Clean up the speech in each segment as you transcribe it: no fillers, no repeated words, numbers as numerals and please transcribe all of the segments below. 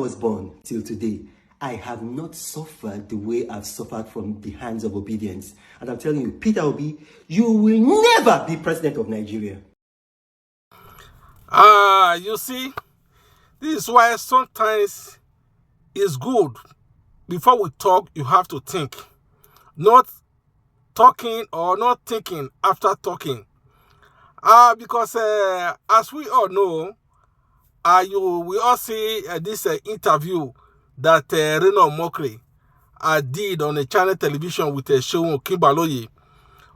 was born till today, I have not suffered the way I've suffered from the hands of obedience. And I'm telling you, Peter Obi, you will never be president of Nigeria. You see, this is why sometimes it's good. Before we talk, you have to think. Not talking or not thinking after talking. Because as we all know, we all see this interview that Reno omokri did on a channel television with Shehu Okinbaloye.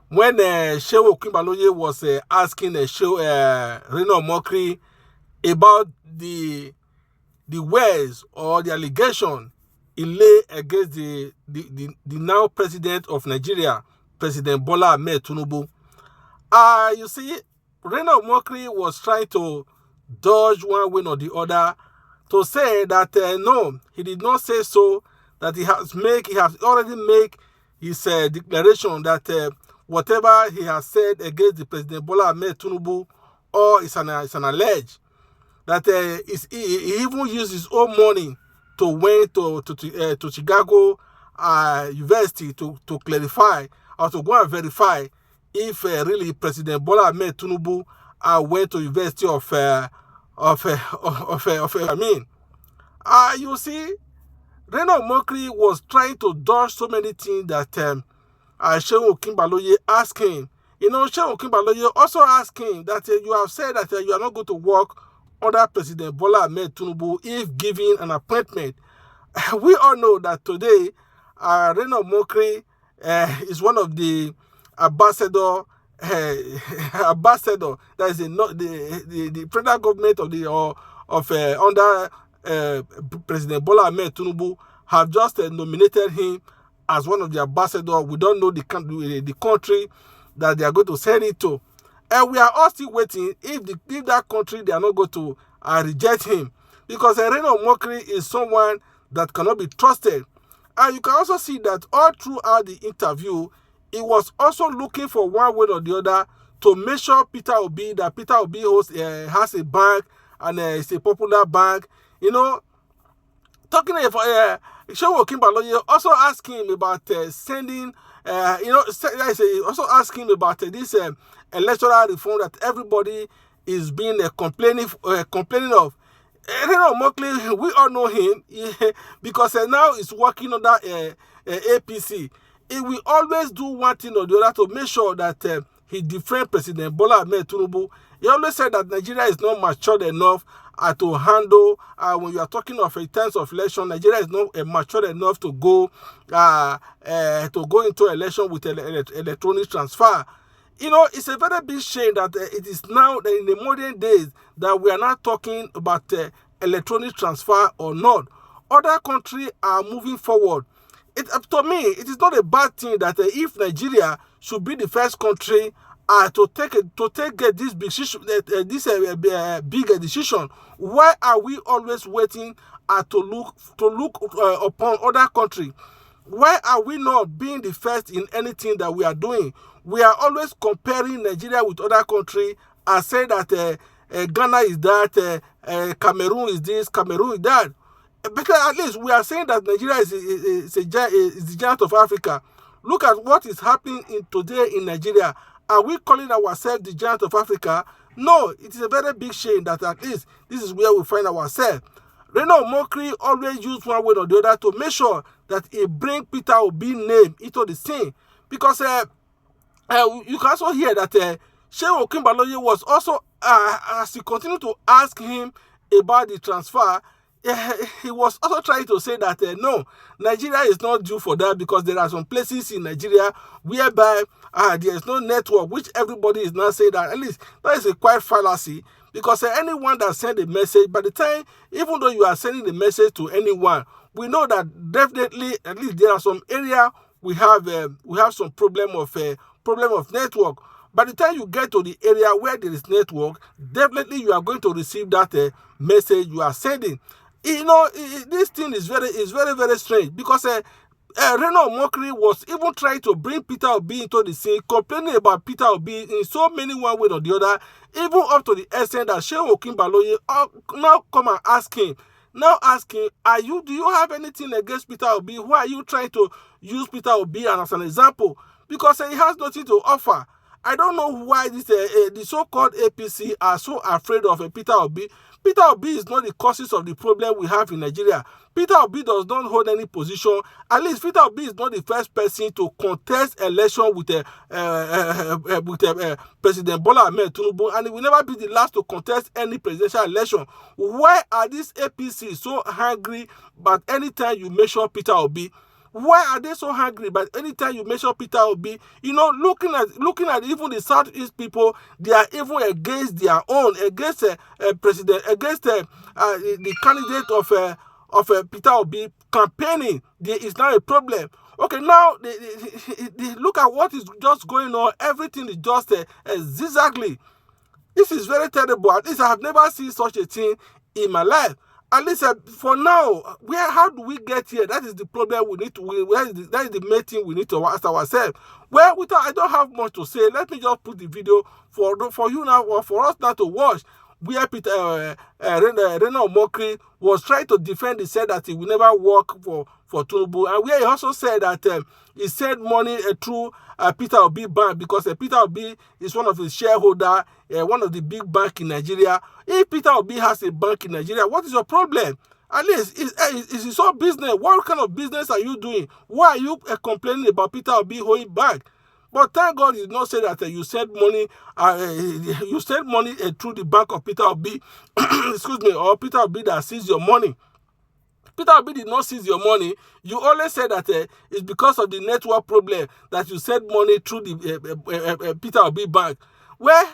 When Shehu Okinbaloye was asking Reno omokri about the words or the allegation he laid against the now president of Nigeria, President Bola Ahmed Tinubu. You see, Reno omokri was trying to dodge one way or the other to say that no, he did not say so, that he has already made his declaration that whatever he has said against the President Bola Ahmed Tinubu or is an allege, that he even used his own money to went to Chicago University to clarify or to go and verify if really President Bola Ahmed Tinubu went to University you see, Reno omokri was trying to dodge so many things that Shehu Okinbaloye asked him. You know, Shehu Okinbaloye also asked him that you have said that you are not going to work under President Bola Ahmed Tinubu if given an appointment. We all know that today, Reno omokri is one of the ambassador that is the federal government under President Bola Ahmed Tinubu have just nominated him as one of the ambassadors. We don't know the country that they are going to send it to, and we are all still waiting if that country they are not going to reject him, because Reno omokri is someone that cannot be trusted. And you can also see that all throughout the interview, he was also looking for one way or the other to make sure Peter Obi has a bank and it's a popular bank. You know, talking about Shehu Okinbaloye also asking him about sending, also asking about this electoral reform that everybody is being complaining of. Reno omokri, we all know him because now he's working under APC. He will always do one thing or the other to make sure that he defends President Bola Ahmed Tinubu. He always said that Nigeria is not matured enough to handle, when you are talking of a terms of election, Nigeria is not matured enough to go into election with electronic transfer. You know, it's a very big shame that it is now that in the modern days that we are not talking about electronic transfer or not. Other countries are moving forward. To me, it is not a bad thing that if Nigeria should be the first country to take this big decision, why are we always waiting to look upon other countries? Why are we not being the first in anything that we are doing? We are always comparing Nigeria with other countries and say that Ghana is that, Cameroon is this, Cameroon is that. Because at least we are saying that Nigeria is the giant of Africa. Look at what is happening today in Nigeria. Are we calling ourselves the giant of Africa? No, it is a very big shame that at least this is where we find ourselves. Reno omokri always use one way or the other to make sure that he bring Peter Obi's name into the scene. Because you can also hear that Shehu Okinbaloye was also, as he continued to ask him about the transfer, he was also trying to say that no, Nigeria is not due for that, because there are some places in Nigeria whereby there is no network, which everybody is now saying that. At least that is a quite fallacy, because anyone that send a message, by the time, even though you are sending the message to anyone, we know that definitely at least there are some area we have some problem of network. By the time you get to the area where there is network, definitely you are going to receive that message you are sending. You know, this thing is very, very strange, because Reno omokri was even trying to bring Peter Obi into the scene, complaining about Peter Obi in so many one way or the other, even up to the extent that Shehu Okinbaloye now come and ask him now asking, do you have anything against Peter Obi? Why are you trying to use Peter Obi as an example? Because he has nothing to offer. I don't know why the so-called APC are so afraid of Peter Obi. Peter Obi is not the causes of the problem we have in Nigeria. Peter Obi does not hold any position. At least Peter Obi is not the first person to contest election with President Bola Ahmed Tinubu, and he will never be the last to contest any presidential election. Why are these APC so hungry but anytime you mention Peter Obi? Why are they so hungry? But anytime you mention Peter Obi, you know, looking at even the Southeast people, they are even against their own, against president, against the candidate of Peter Obi campaigning. There is now a problem. Okay, now they look at what is just going on. Everything is just zigzagly. This is very terrible. At least I have never seen such a thing in my life. At least for now, how do we get here? That is the problem we need to. That is the main thing we need to ask ourselves. Well, I don't have much to say. Let me just put the video for you now, or for us now to watch, where Reno omokri was trying to defend. He said that he will never work for Tinubu, and where he also said that he sent money through Peter Obi bank, because Peter Obi is one of his shareholder, one of the big bank in Nigeria. If Peter Obi has a bank in Nigeria, what is your problem? At least it's his own business. What kind of business are you doing? Why are you complaining about Peter Obi holding bank? But thank God he did not say that you sent money. You sent money through the bank of Peter Obi, excuse me, or Peter Obi that seized your money. Peter Obi did not seize your money. You always say that it's because of the network problem that you sent money through the Peter Obi bank. Well,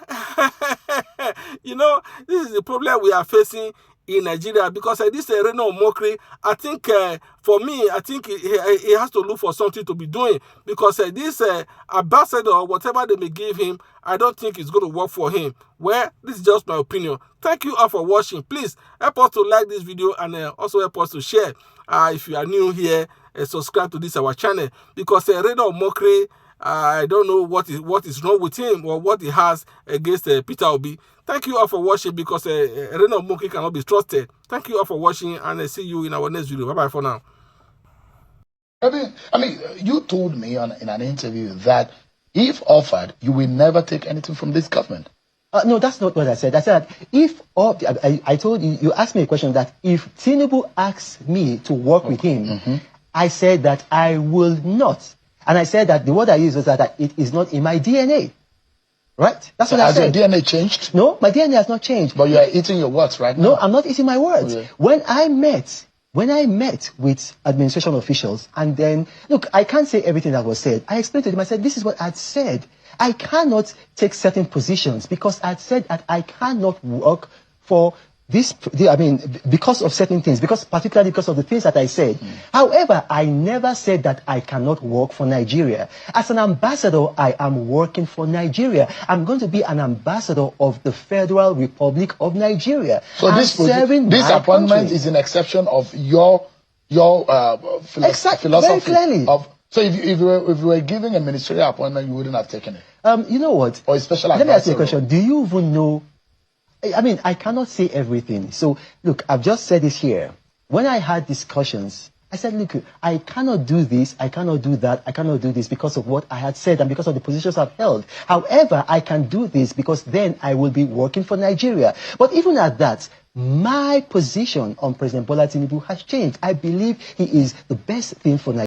you know, this is the problem we are facing in Nigeria, because this Reno omokri, I think for me, I think he has to look for something to be doing, because this ambassador or whatever they may give him, I don't think it's going to work for him. Well, this is just my opinion. Thank you all for watching. Please help us to like this video, and also help us to share. If you are new here, subscribe to this our channel, because Reno omokri, I don't know what is wrong with him or what he has against Peter Obi. Thank you all for watching, because Reno omokri cannot be trusted. Thank you all for watching, and see you in our next video. Bye-bye for now. I mean, you told me in an interview that if offered, you will never take anything from this government. No, that's not what I said. I said if I told you, you asked me a question that if Tinubu asks me to work with him, I said that I will not. And I said that the word I used was that it is not in my DNA. Right? That's what I said. Has your DNA changed? No, my DNA has not changed. But you are eating your words right now. No, I'm not eating my words. Okay. When I met with administration officials, and then, look, I can't say everything that was said. I explained to them, I said, this is what I'd said. I cannot take certain positions because I'd said that I cannot work for this, I mean, because of certain things, particularly because of the things that I said. However, I never said that I cannot work for Nigeria. As an ambassador, I am working for Nigeria. I'm going to be an ambassador of the Federal Republic of Nigeria. So this appointment is an exception of your philosophy. Very clearly. So if you were giving a ministerial appointment, you wouldn't have taken it. You know what? Or a special Let me ask you a advisor question. Do you even know? I mean, I cannot say everything. So, look, I've just said this here. When I had discussions, I said, look, I cannot do this, I cannot do that, I cannot do this because of what I had said and because of the positions I've held. However, I can do this because then I will be working for Nigeria. But even at that, my position on President Bola Tinubu has changed. I believe he is the best thing for Nigeria.